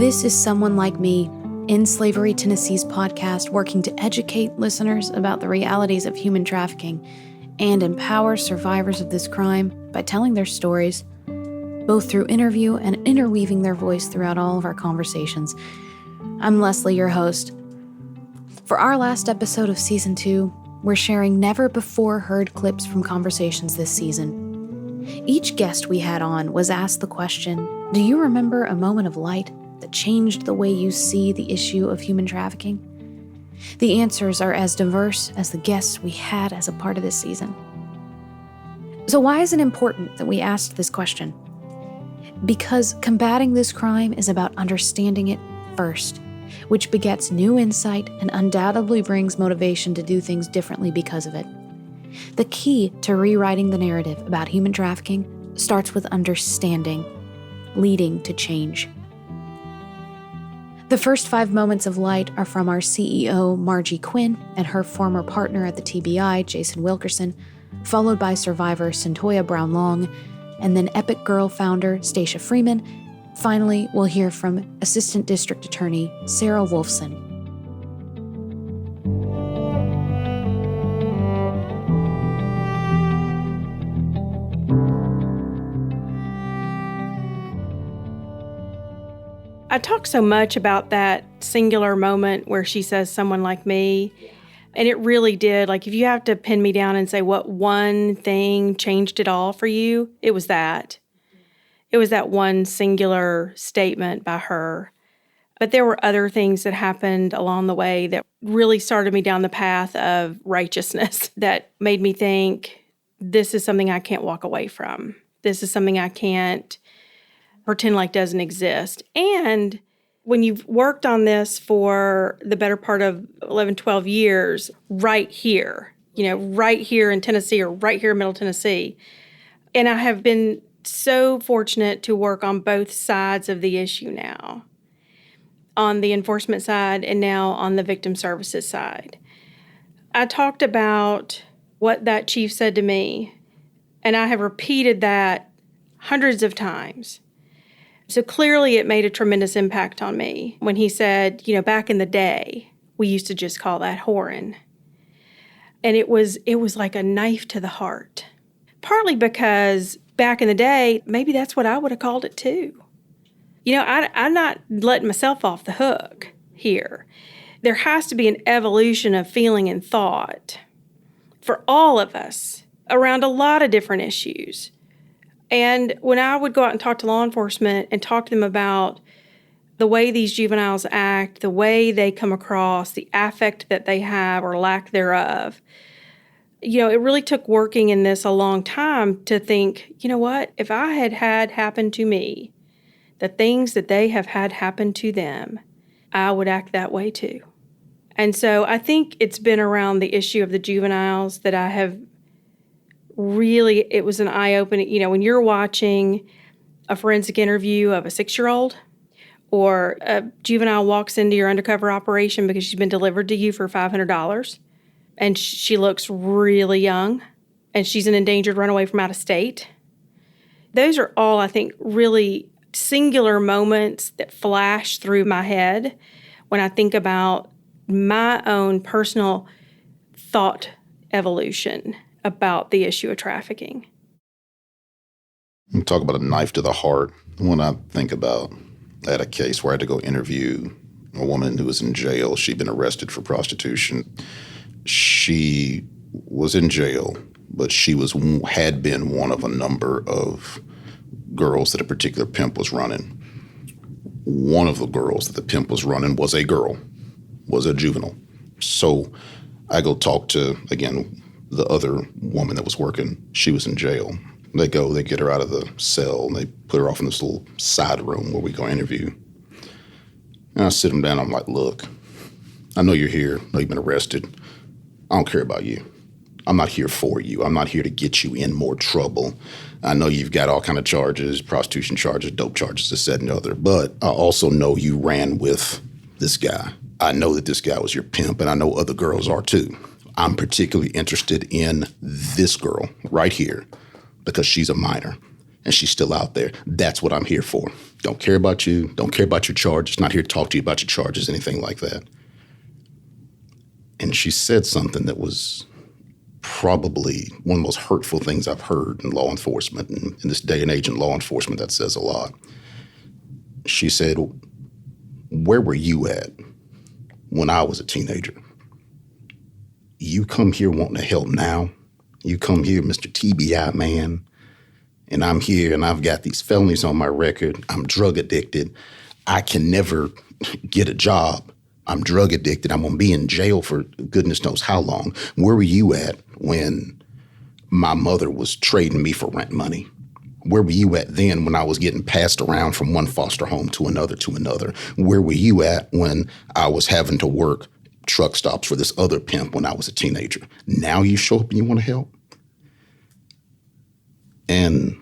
This is Someone Like Me, In Slavery Tennessee's podcast working to educate listeners about the realities of human trafficking and empower survivors of this crime by telling their stories, both through interview and interweaving their voice throughout all of our conversations. I'm Leslie, your host. For our last episode of Season 2, we're sharing never-before-heard clips from conversations this season. Each guest we had on was asked the question, do you remember a moment of light that changed the way you see the issue of human trafficking? The answers are as diverse as the guests we had as a part of this season. So why is it important that we asked this question? Because combating this crime is about understanding it first, which begets new insight and undoubtedly brings motivation to do things differently because of it. The key to rewriting the narrative about human trafficking starts with understanding, leading to change. The first 5 moments of light are from our CEO, Margie Quinn, and her former partner at the TBI, Jason Wilkerson, followed by survivor Centoya Brown Long, and then Epic Girl founder Stacia Freeman. Finally, we'll hear from Assistant District Attorney Sarah Wolfson. I talk so much about that singular moment where she says, someone like me. And it really did. Like, if you have to pin me down and say what one thing changed it all for you, it was that. It was that one singular statement by her. But there were other things that happened along the way that really started me down the path of righteousness that made me think, this is something I can't walk away from. This is something I can't pretend like doesn't exist. And when you've worked on this for the better part of 11, 12 years, right here in Tennessee or right here in Middle Tennessee, and I have been so fortunate to work on both sides of the issue now, on the enforcement side and now on the victim services side. I talked about what that chief said to me, and I have repeated that hundreds of times. So clearly it made a tremendous impact on me when he said, back in the day, we used to just call that whoring. And it was like a knife to the heart. Partly because back in the day, maybe that's what I would have called it too. I'm not letting myself off the hook here. There has to be an evolution of feeling and thought for all of us around a lot of different issues. And when I would go out and talk to law enforcement and talk to them about the way these juveniles act, the way they come across, the affect that they have or lack thereof, it really took working in this a long time to think, what? If I had happen to me, the things that they have had happen to them, I would act that way too. And so I think it's been around the issue of the juveniles that I have really, it was an eye-opening. When you're watching a forensic interview of a 6-year-old or a juvenile walks into your undercover operation because she's been delivered to you for $500 and she looks really young and she's an endangered runaway from out of state. Those are all, I think, really singular moments that flash through my head when I think about my own personal thought evolution about the issue of trafficking. You talk about a knife to the heart. When I think about, I had a case where I had to go interview a woman who was in jail. She'd been arrested for prostitution. She was in jail, but she had been one of a number of girls that a particular pimp was running. One of the girls that the pimp was running was a girl, was a juvenile. So I go talk to, again, the other woman that was working. She was in jail. They get her out of the cell, and they put her off in this little side room where we go interview. And I sit them down. I'm like, look, I know you're here. I know you've been arrested. I don't care about you. I'm not here for you. I'm not here to get you in more trouble. I know you've got all kind of charges, prostitution charges, dope charges, this, that, and the other. But I also know you ran with this guy. I know that this guy was your pimp, and I know other girls are too. I'm particularly interested in this girl right here because she's a minor. and she's still out there. That's what I'm here for. Don't care about you. Don't care about your charges. Not here to talk to you about your charges, anything like that. And she said something that was probably one of the most hurtful things I've heard in law enforcement. And in this day and age in law enforcement, that says a lot. She said, where were you at when I was a teenager? You come here wanting to help now. You come here, Mr. TBI man, and I'm here and I've got these felonies on my record. I'm drug addicted. I can never get a job. I'm drug addicted. I'm going to be in jail for goodness knows how long. Where were you at when my mother was trading me for rent money? Where were you at then when I was getting passed around from one foster home to another to another? Where were you at when I was having to work truck stops for this other pimp when I was a teenager? Now you show up and you want to help? And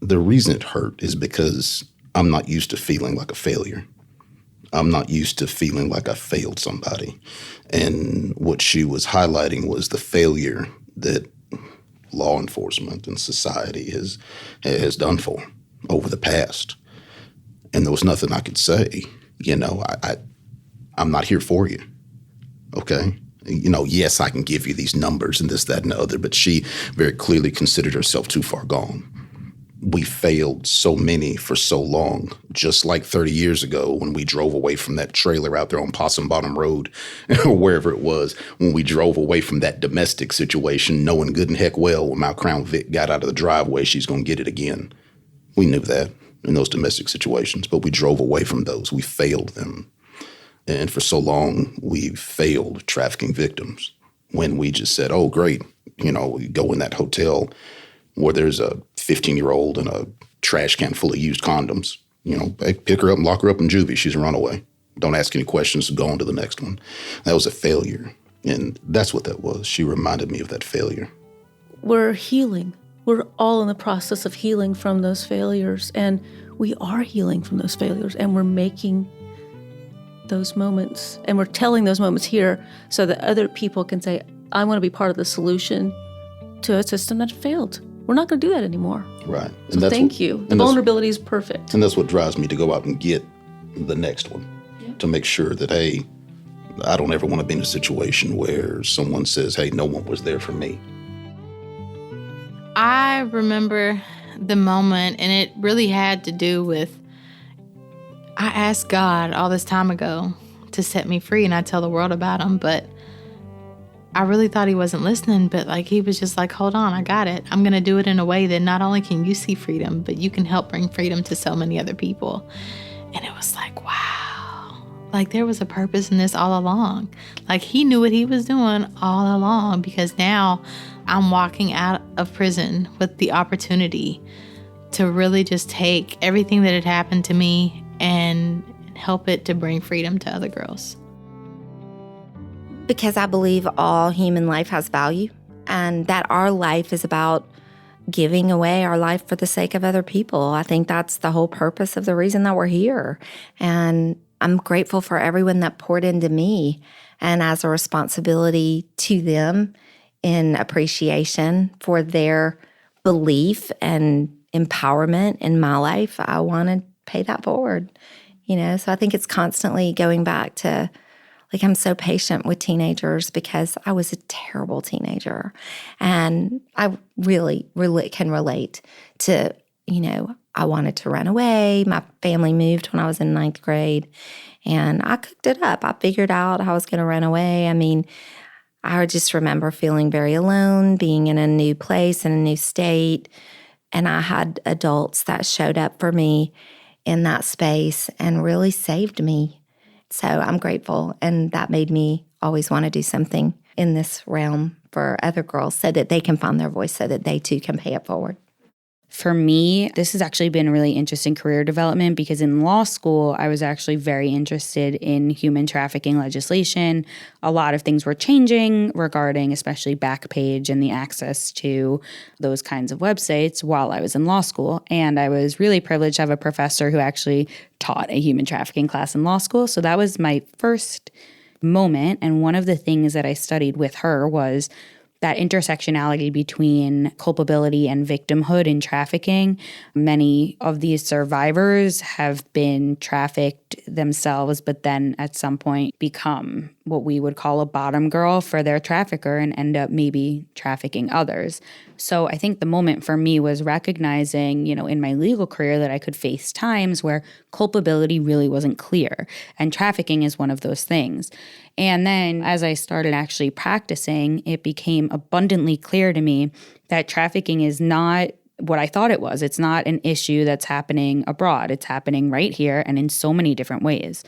the reason it hurt is because I'm not used to feeling like a failure. I'm not used to feeling like I failed somebody. And what she was highlighting was the failure that law enforcement and society has done for over the past. And there was nothing I could say. I'm not here for you. Okay? Yes, I can give you these numbers and this, that, and the other, but she very clearly considered herself too far gone. We failed so many for so long, just like 30 years ago when we drove away from that trailer out there on Possum Bottom Road or wherever it was, when we drove away from that domestic situation, knowing good and heck well when my Crown Vic got out of the driveway, she's going to get it again. We knew that in those domestic situations, but we drove away from those. We failed them. And for so long, we failed trafficking victims when we just said, oh, great, we go in that hotel where there's a 15-year-old and a trash can full of used condoms. Pick her up and lock her up in juvie. She's a runaway. Don't ask any questions. Go on to the next one. That was a failure. And that's what that was. She reminded me of that failure. We're healing. We're all in the process of healing from those failures. And we are healing from those failures. And we're making those moments. And we're telling those moments here so that other people can say, I want to be part of the solution to a system that failed. We're not going to do that anymore. Right. So thank you. The vulnerability is perfect. And that's what drives me to go out and get the next one, to make sure that, hey, I don't ever want to be in a situation where someone says, hey, no one was there for me. I remember the moment, and it really had to do with, I asked God all this time ago to set me free, and I tell the world about him, but I really thought he wasn't listening, but he was just like, hold on, I got it. I'm going to do it in a way that not only can you see freedom, but you can help bring freedom to so many other people. And it was like, wow, there was a purpose in this all along. He knew what he was doing all along, because now I'm walking out of prison with the opportunity to really just take everything that had happened to me and help it to bring freedom to other girls. Because I believe all human life has value, and that our life is about giving away our life for the sake of other people. I think that's the whole purpose of the reason that we're here. And I'm grateful for everyone that poured into me, and as a responsibility to them in appreciation for their belief and empowerment in my life, I want to pay that forward. So I think it's constantly going back to, I'm so patient with teenagers because I was a terrible teenager. And I really can relate to, I wanted to run away. My family moved when I was in 9th grade, and I cooked it up. I figured out how I was going to run away. I just remember feeling very alone, being in a new place, in a new state. And I had adults that showed up for me in that space and really saved me. So I'm grateful, and that made me always want to do something in this realm for other girls so that they can find their voice, so that they too can pay it forward. For me, this has actually been a really interesting career development, because in law school, I was actually very interested in human trafficking legislation. A lot of things were changing regarding especially Backpage and the access to those kinds of websites while I was in law school. And I was really privileged to have a professor who actually taught a human trafficking class in law school. So that was my first moment. And one of the things that I studied with her was that intersectionality between culpability and victimhood in trafficking. Many of these survivors have been trafficked themselves, but then at some point become what we would call a bottom girl for their trafficker and end up maybe trafficking others. So I think the moment for me was recognizing, in my legal career that I could face times where culpability really wasn't clear. And trafficking is one of those things. And then as I started actually practicing, it became abundantly clear to me that trafficking is not what I thought it was. It's not an issue that's happening abroad. It's happening right here and in so many different ways.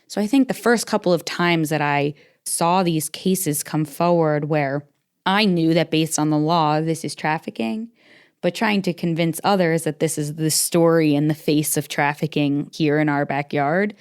So I think the first couple of times that I saw these cases come forward where I knew that based on the law, this is trafficking, but trying to convince others that this is the story in the face of trafficking here in our backyard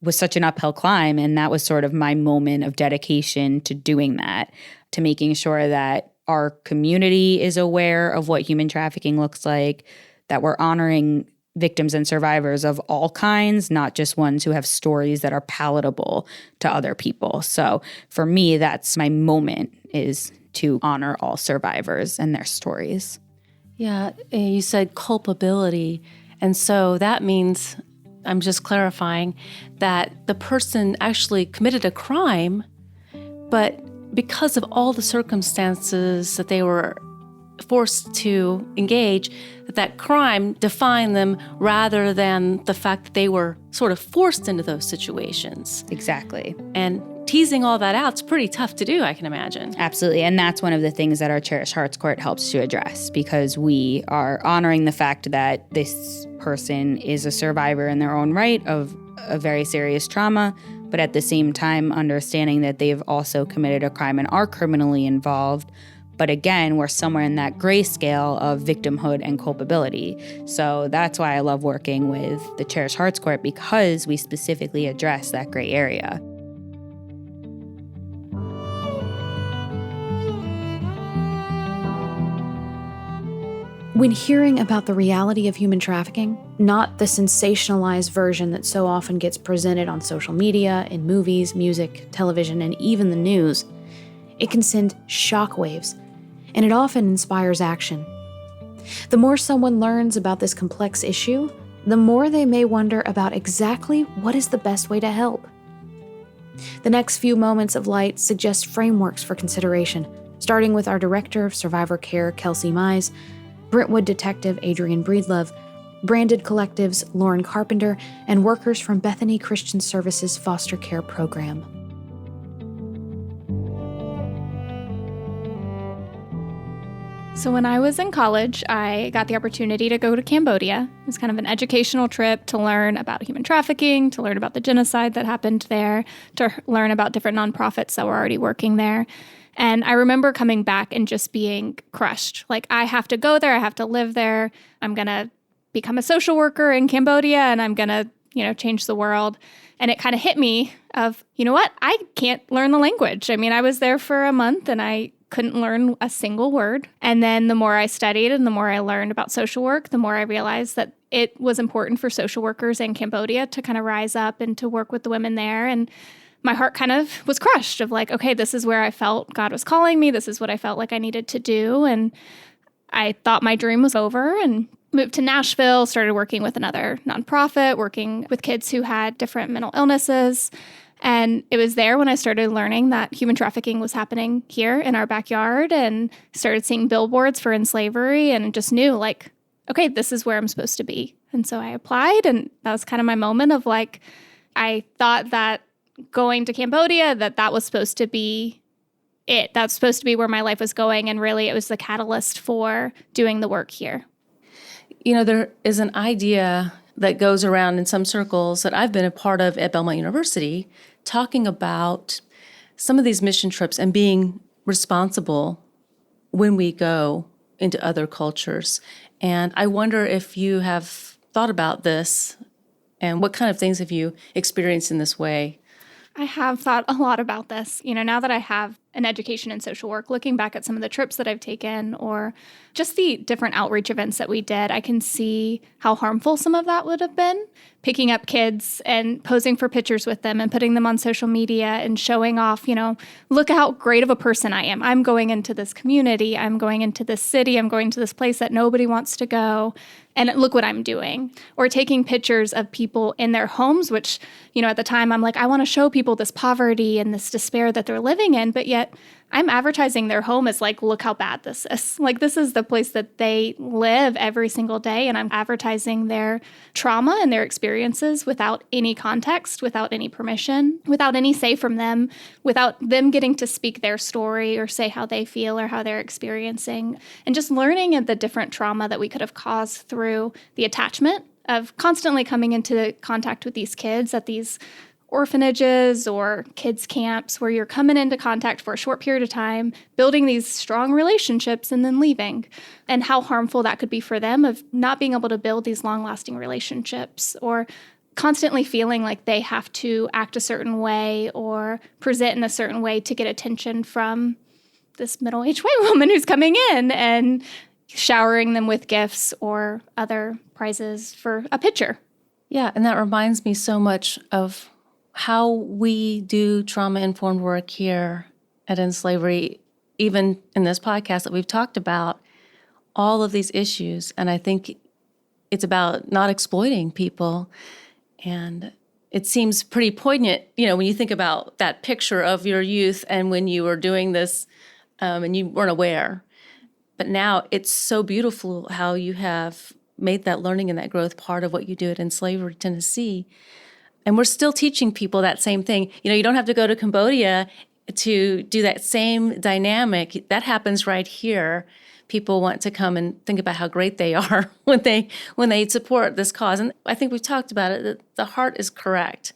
was such an uphill climb. And that was sort of my moment of dedication to doing that, to making sure that our community is aware of what human trafficking looks like, that we're honoring victims and survivors of all kinds, not just ones who have stories that are palatable to other people. So for me, that's my moment, is to honor all survivors and their stories. Yeah, you said culpability. And so that means, I'm just clarifying, that the person actually committed a crime, but because of all the circumstances that they were forced to engage, that crime defined them rather than the fact that they were sort of forced into those situations. Exactly. And teasing all that out is pretty tough to do, I can imagine. Absolutely. And that's one of the things that our Cherished Hearts Court helps to address, because we are honoring the fact that this person is a survivor in their own right of a very serious trauma, but at the same time understanding that they've also committed a crime and are criminally involved. But again, we're somewhere in that gray scale of victimhood and culpability. So that's why I love working with the Cherished Hearts Court, because we specifically address that gray area. When hearing about the reality of human trafficking, not the sensationalized version that so often gets presented on social media, in movies, music, television, and even the news, it can send shockwaves, and it often inspires action. The more someone learns about this complex issue, the more they may wonder about exactly what is the best way to help. The next few moments of light suggest frameworks for consideration, starting with our Director of Survivor Care, Kelsey Mize, Brentwood Detective Adrian Breedlove, Branded Collective's Lauren Carpenter, and workers from Bethany Christian Services Foster Care Program. So when I was in college, I got the opportunity to go to Cambodia. It was kind of an educational trip to learn about human trafficking, to learn about the genocide that happened there, to learn about different nonprofits that were already working there. And I remember coming back and just being crushed. Like, I have to go there. I have to live there. I'm going to become a social worker in Cambodia, and I'm going to, change the world. And it kind of hit me of, you know what? I can't learn the language. I mean, I was there for a month and I couldn't learn a single word. And then the more I studied and the more I learned about social work, the more I realized that it was important for social workers in Cambodia to kind of rise up and to work with the women there. And my heart kind of was crushed of like, okay, this is where I felt God was calling me. This is what I felt like I needed to do. And I thought my dream was over and moved to Nashville, started working with another nonprofit, working with kids who had different mental illnesses. And it was there when I started learning that human trafficking was happening here in our backyard, and started seeing billboards for enslavery, and just knew like, okay, this is where I'm supposed to be. And so I applied, and that was kind of my moment of like, I thought that going to Cambodia, that was supposed to be it. That's supposed to be where my life was going. And really it was the catalyst for doing the work here. There is an idea that goes around in some circles that I've been a part of at Belmont University, talking about some of these mission trips and being responsible when we go into other cultures. And I wonder if you have thought about this, and what kind of things have you experienced in this way? I have thought a lot about this. Now that I have an education in social work, looking back at some of the trips that I've taken or just the different outreach events that we did, I can see how harmful some of that would have been. Picking up kids and posing for pictures with them and putting them on social media and showing off, look how great of a person I am. I'm going into this community. I'm going into this city. I'm going to this place that nobody wants to go. And look what I'm doing. Or taking pictures of people in their homes, which, at the time I'm like, I want to show people this poverty and this despair that they're living in. But yet I'm advertising their home as like, look how bad this is. Like, this is the place that they live every single day. And I'm advertising their trauma and their experiences without any context, without any permission, without any say from them, without them getting to speak their story or say how they feel or how they're experiencing. And just learning of the different trauma that we could have caused through the attachment of constantly coming into contact with these kids at these orphanages or kids camps where you're coming into contact for a short period of time, building these strong relationships and then leaving, and how harmful that could be for them of not being able to build these long-lasting relationships or constantly feeling like they have to act a certain way or present in a certain way to get attention from this middle-aged white woman who's coming in and showering them with gifts or other prizes for a picture. Yeah, and that reminds me so much of how we do trauma-informed work here at End Slavery, even in this podcast that we've talked about all of these issues. And I think it's about not exploiting people. And it seems pretty poignant, when you think about that picture of your youth and when you were doing this and you weren't aware. But now it's so beautiful how you have made that learning and that growth part of what you do at End Slavery Tennessee. And we're still teaching people that same thing. You don't have to go to Cambodia to do that same dynamic. That happens right here. People want to come and think about how great they are when they support this cause. And I think we've talked about it, that the heart is correct.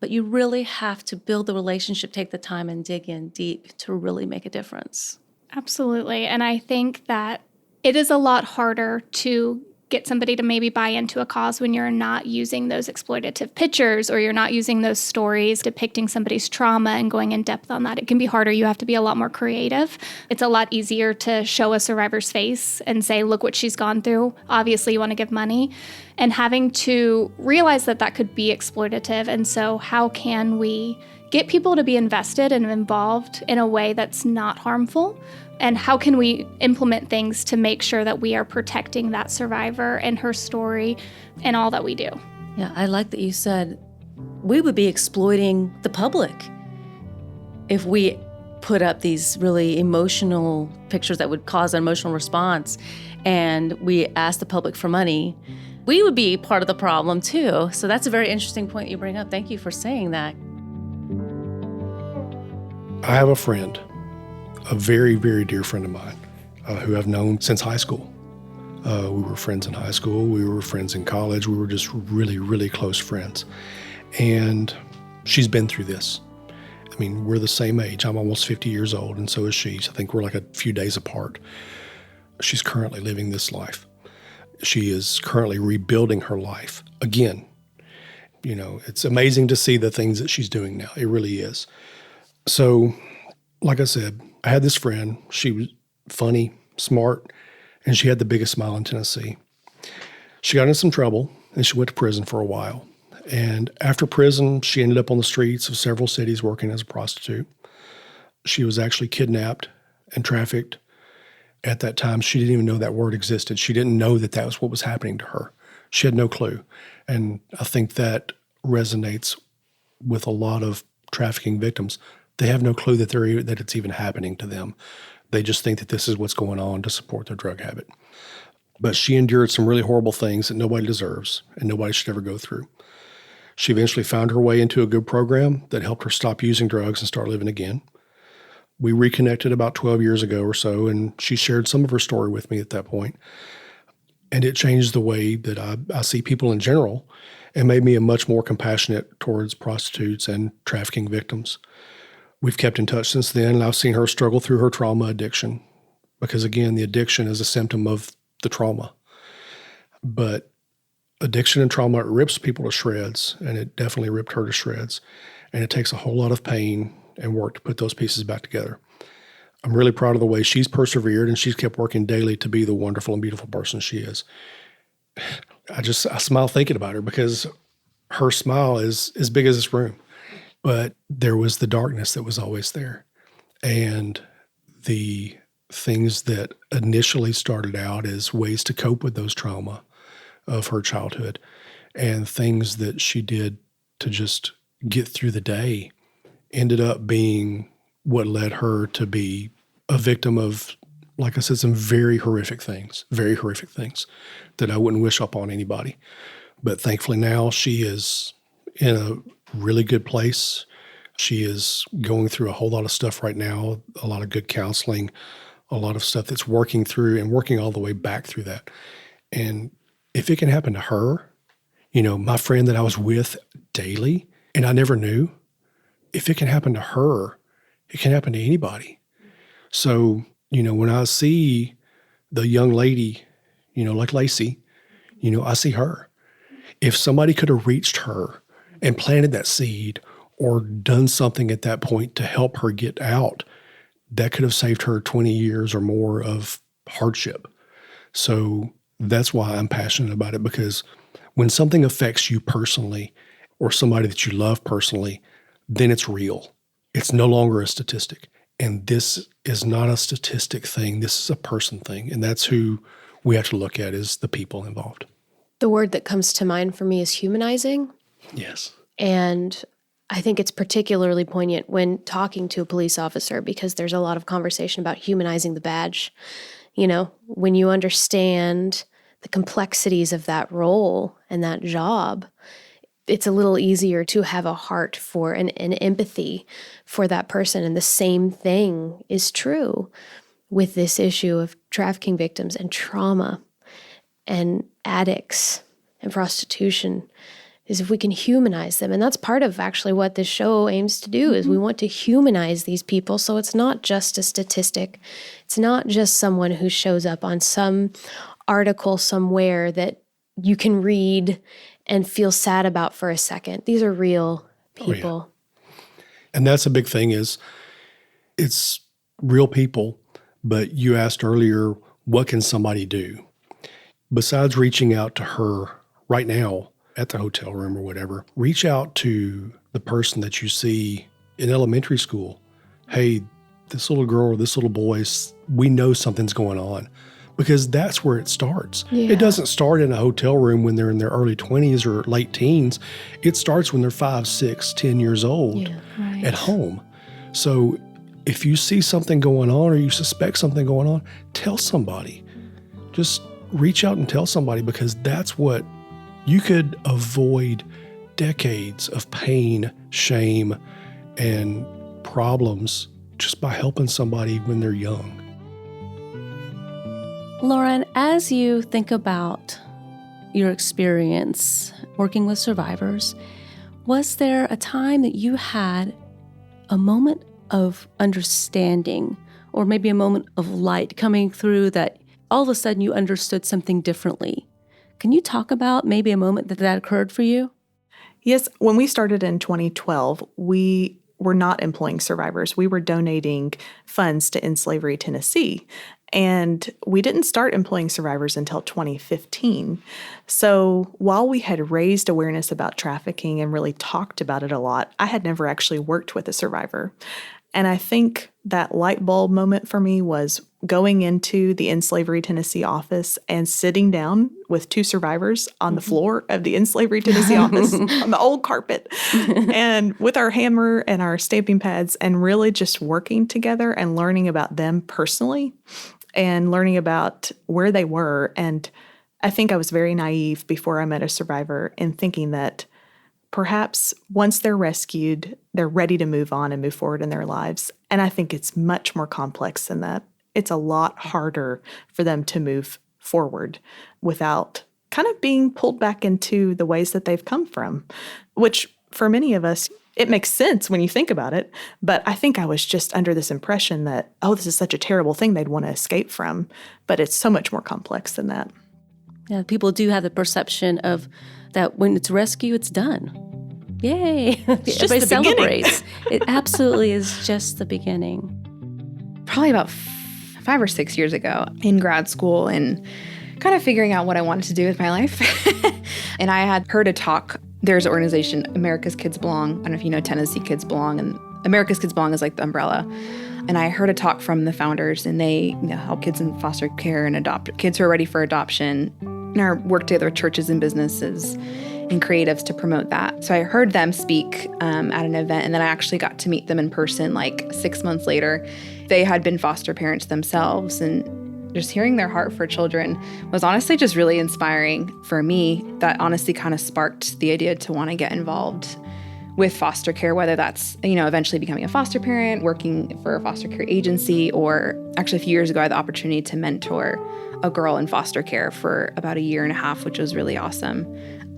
But you really have to build the relationship, take the time and dig in deep to really make a difference. Absolutely. And I think that it is a lot harder to get somebody to maybe buy into a cause when you're not using those exploitative pictures or you're not using those stories depicting somebody's trauma and going in depth on that. It can be harder. You have to be a lot more creative. It's a lot easier to show a survivor's face and say, look what she's gone through. Obviously, you want to give money. And having to realize that that could be exploitative. And so how can we get people to be invested and involved in a way that's not harmful? And how can we implement things to make sure that we are protecting that survivor and her story and all that we do? Yeah, I like that you said we would be exploiting the public if we put up these really emotional pictures that would cause an emotional response and we ask the public for money. We would be part of the problem too. So that's a very interesting point you bring up. Thank you for saying that. I have a friend, a very, very dear friend of mine, who I've known since high school. We were friends in high school. We were friends in college. We were just really, really close friends. And she's been through this. I mean, we're the same age. I'm almost 50 years old, and so is she. I think we're like a few days apart. She's currently living this life. She is currently rebuilding her life again. It's amazing to see the things that she's doing now. It really is. So, like I said, I had this friend. She was funny, smart, and she had the biggest smile in Tennessee. She got in some trouble, and she went to prison for a while. And after prison, she ended up on the streets of several cities working as a prostitute. She was actually kidnapped and trafficked. At that time, she didn't even know that word existed. She didn't know that that was what was happening to her. She had no clue. And I think that resonates with a lot of trafficking victims. They have no clue that it's even happening to them. They just think that this is what's going on to support their drug habit. But she endured some really horrible things that nobody deserves and nobody should ever go through. She eventually found her way into a good program that helped her stop using drugs and start living again. We reconnected about 12 years ago or so, and she shared some of her story with me at that point. And it changed the way that I see people in general and made me a much more compassionate towards prostitutes and trafficking victims. We've kept in touch since then, and I've seen her struggle through her trauma addiction because, again, the addiction is a symptom of the trauma. But addiction and trauma rips people to shreds, and it definitely ripped her to shreds. And it takes a whole lot of pain and worked to put those pieces back together. I'm really proud of the way she's persevered, and she's kept working daily to be the wonderful and beautiful person she is. I smile thinking about her because her smile is as big as this room. But there was the darkness that was always there. And the things that initially started out as ways to cope with those trauma of her childhood and things that she did to just get through the day ended up being what led her to be a victim of, like I said, some very horrific things that I wouldn't wish upon anybody. But thankfully now she is in a really good place. She is going through a whole lot of stuff right now, a lot of good counseling, a lot of stuff that's working through and working all the way back through that. And if it can happen to her, my friend that I was with daily and I never knew, if it can happen to her, it can happen to anybody. So, when I see the young lady, like Lacey, I see her. If somebody could have reached her and planted that seed or done something at that point to help her get out, that could have saved her 20 years or more of hardship. So that's why I'm passionate about it, because when something affects you personally or somebody that you love personally, then it's real. It's no longer a statistic. And this is not a statistic thing. This is a person thing. And that's who we have to look at, is the people involved. The word that comes to mind for me is humanizing. Yes. And I think it's particularly poignant when talking to a police officer, because there's a lot of conversation about humanizing the badge. When you understand the complexities of that role and that job, it's a little easier to have a heart for an empathy for that person. And the same thing is true with this issue of trafficking victims and trauma and addicts and prostitution, is if we can humanize them. And that's part of actually what this show aims to do, is we want to humanize these people. So it's not just a statistic. It's not just someone who shows up on some article somewhere that you can read and feel sad about for a second. These are real people. Oh, yeah. And that's a big thing, is it's real people. But you asked earlier, what can somebody do? Besides reaching out to her right now at the hotel room or whatever, reach out to the person that you see in elementary school. Hey, this little girl or this little boy, we know something's going on. Because that's where it starts. Yeah. It doesn't start in a hotel room when they're in their early 20s or late teens. It starts when they're 5, 6, 10 years old at home. So if you see something going on or you suspect something going on, tell somebody. Just reach out and tell somebody, because that's what you could avoid decades of pain, shame, and problems just by helping somebody when they're young. Lauren, as you think about your experience working with survivors, was there a time that you had a moment of understanding, or maybe a moment of light coming through, that all of a sudden you understood something differently? Can you talk about maybe a moment that occurred for you? Yes. When we started in 2012, we were not employing survivors. We were donating funds to End Slavery Tennessee. And we didn't start employing survivors until 2015. So while we had raised awareness about trafficking and really talked about it a lot, I had never actually worked with a survivor. And I think that light bulb moment for me was going into the End Slavery Tennessee office and sitting down with 2 survivors on the floor of the End Slavery Tennessee office on the old carpet, and with our hammer and our stamping pads, and really just working together and learning about them personally and learning about where they were. And I think I was very naive before I met a survivor in thinking that perhaps once they're rescued, they're ready to move on and move forward in their lives. And I think it's much more complex than that. It's a lot harder for them to move forward without kind of being pulled back into the ways that they've come from, which for many of us, it makes sense when you think about it. But I think I was just under this impression that, this is such a terrible thing they'd want to escape from. But it's so much more complex than that. Yeah, people do have the perception of that when it's rescue, it's done. Yay. just Everybody the beginning. celebrates. It absolutely is just the beginning. Probably about 5 or 6 years ago in grad school and kind of figuring out what I wanted to do with my life. And I had heard a talk. There's an organization, America's Kids Belong. I don't know if you know Tennessee Kids Belong, and America's Kids Belong is like the umbrella. And I heard a talk from the founders, and they help kids in foster care and adopt kids who are ready for adoption, and work together with churches and businesses and creatives to promote that. So I heard them speak at an event, and then I actually got to meet them in person like 6 months later. They had been foster parents themselves, and just hearing their heart for children was honestly just really inspiring for me. That honestly kind of sparked the idea to want to get involved with foster care, whether that's, eventually becoming a foster parent, working for a foster care agency, or actually a few years ago, I had the opportunity to mentor a girl in foster care for about 1.5 years, which was really awesome.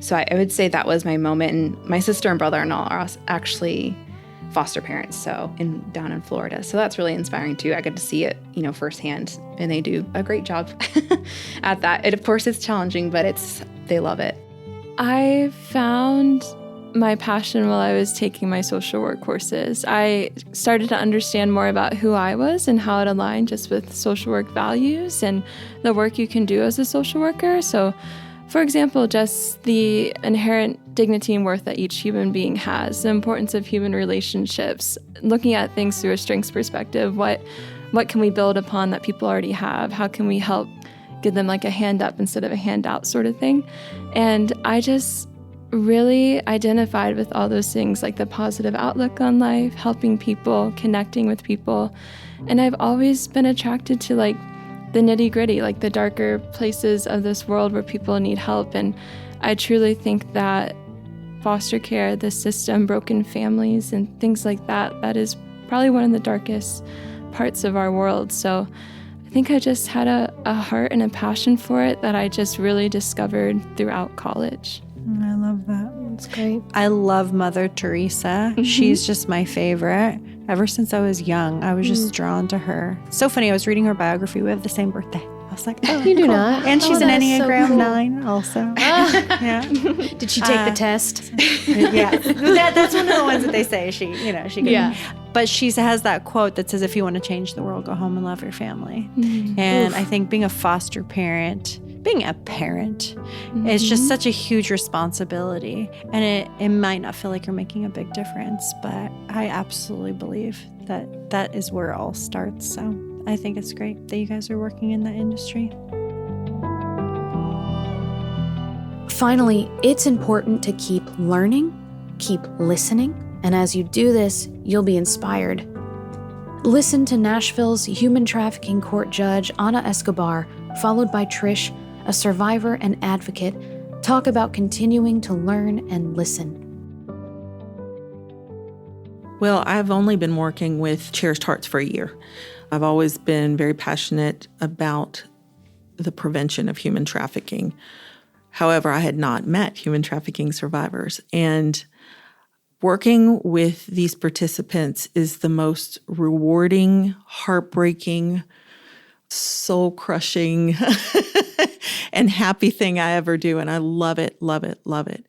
So I would say that was my moment. And my sister and brother-in-law are actually foster parents, down in Florida. So that's really inspiring too. I get to see it, firsthand, and they do a great job at that. Of course, it's challenging, but they love it. I found my passion while I was taking my social work courses. I started to understand more about who I was and how it aligned just with social work values and the work you can do as a social worker. So, for example, just the inherent dignity and worth that each human being has, the importance of human relationships, looking at things through a strengths perspective. What can we build upon that people already have? How can we help give them like a hand up instead of a handout sort of thing? And I just really identified with all those things, like the positive outlook on life, helping people, connecting with people. And I've always been attracted to like the nitty-gritty, like the darker places of this world where people need help. And I truly think that foster care, the system, broken families, and things like that is probably one of the darkest parts of our world. So I think I just had a heart and a passion for it that I just really discovered throughout college. I love that. That's great. I love Mother Teresa. She's just my favorite. Ever since I was young, I was just drawn to her. So funny, I was reading her biography. We have the same birthday. I was like, oh, You do cool. not. And she's Oh, an that is so Enneagram cool. 9 also. Yeah. Did she take the test? Yeah. That's one of the ones that they say she could. Yeah. But she has that quote that says, if you want to change the world, go home and love your family. And I think being a foster parent, being a parent, is just such a huge responsibility. And it might not feel like you're making a big difference, but I absolutely believe that is where it all starts. So I think it's great that you guys are working in that industry. Finally, it's important to keep learning, keep listening, and as you do this, you'll be inspired. Listen to Nashville's human trafficking court judge, Ana Escobar, followed by Trish, a survivor and advocate, talk about continuing to learn and listen. Well, I've only been working with Cherished Hearts for a year. I've always been very passionate about the prevention of human trafficking. However, I had not met human trafficking survivors. And working with these participants is the most rewarding, heartbreaking, soul-crushing, and happy thing I ever do. And I love it, love it, love it.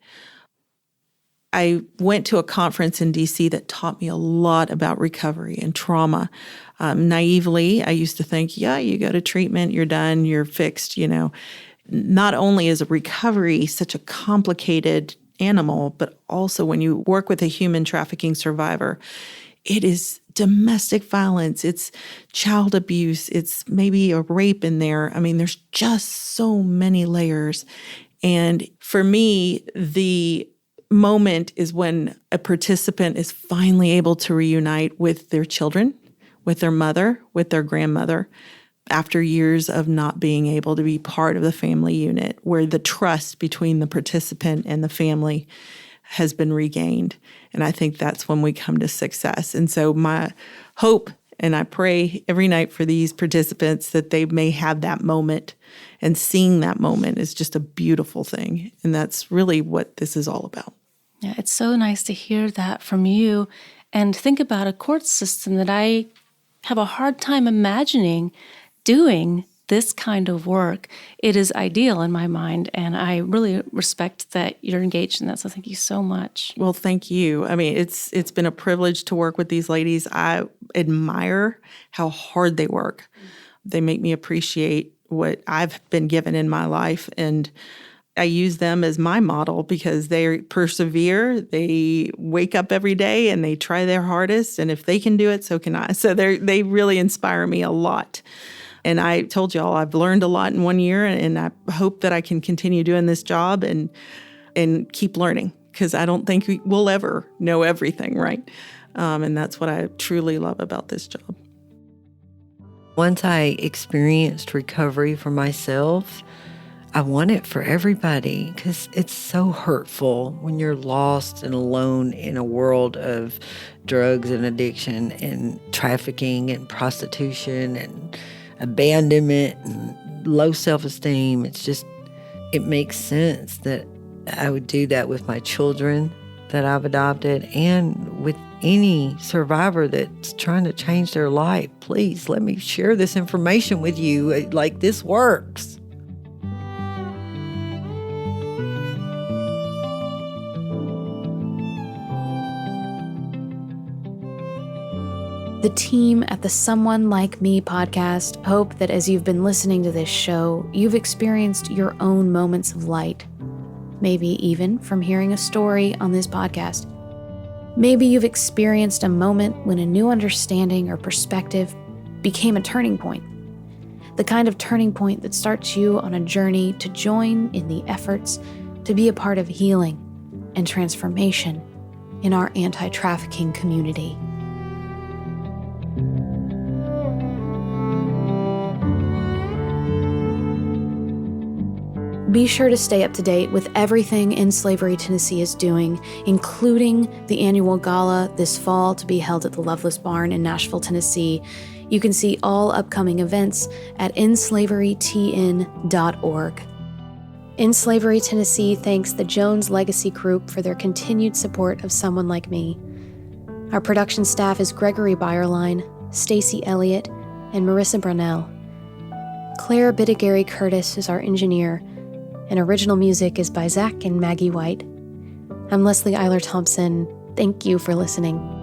I went to a conference in DC that taught me a lot about recovery and trauma. Naively, I used to think, you go to treatment, you're done, you're fixed, Not only is recovery such a complicated animal, but also when you work with a human trafficking survivor, it is domestic violence, it's child abuse, it's maybe a rape in there. I mean, there's just so many layers. And for me, the moment is when a participant is finally able to reunite with their children, with their mother, with their grandmother, after years of not being able to be part of the family unit, where the trust between the participant and the family has been regained. And I think that's when we come to success. And so my hope, and I pray every night for these participants that they may have that moment, and seeing that moment is just a beautiful thing. And that's really what this is all about. Yeah, it's so nice to hear that from you and think about a court system that I have a hard time imagining doing this kind of work, it is ideal in my mind. And I really respect that you're engaged in that. So thank you so much. Well, thank you. I mean, it's been a privilege to work with these ladies. I admire how hard they work. They make me appreciate what I've been given in my life. And I use them as my model because they persevere. They wake up every day and they try their hardest. And if they can do it, so can I. So they really inspire me a lot. And I told y'all I've learned a lot in 1 year, and I hope that I can continue doing this job and keep learning, because I don't think we'll ever know everything, right? And that's what I truly love about this job. Once I experienced recovery for myself, I want it for everybody, because it's so hurtful when you're lost and alone in a world of drugs and addiction and trafficking and prostitution and abandonment and low self-esteem. It makes sense that I would do that with my children that I've adopted and with any survivor that's trying to change their life. Please let me share this information with you. Like, this works. The team at the Someone Like Me podcast hope that as you've been listening to this show, you've experienced your own moments of light. Maybe even from hearing a story on this podcast. Maybe you've experienced a moment when a new understanding or perspective became a turning point. The kind of turning point that starts you on a journey to join in the efforts to be a part of healing and transformation in our anti-trafficking community. Be sure to stay up to date with everything In Slavery Tennessee is doing, including the annual gala this fall to be held at the Loveless Barn in Nashville, Tennessee. You can see all upcoming events at inslaverytn.org. In Slavery Tennessee thanks the Jones Legacy Group for their continued support of Someone Like Me. Our production staff is Gregory Byerline, Stacy Elliott, and Marissa Brunell. Claire Bittigary Curtis is our engineer, and original music is by Zach and Maggie White. I'm Leslie Eiler Thompson. Thank you for listening.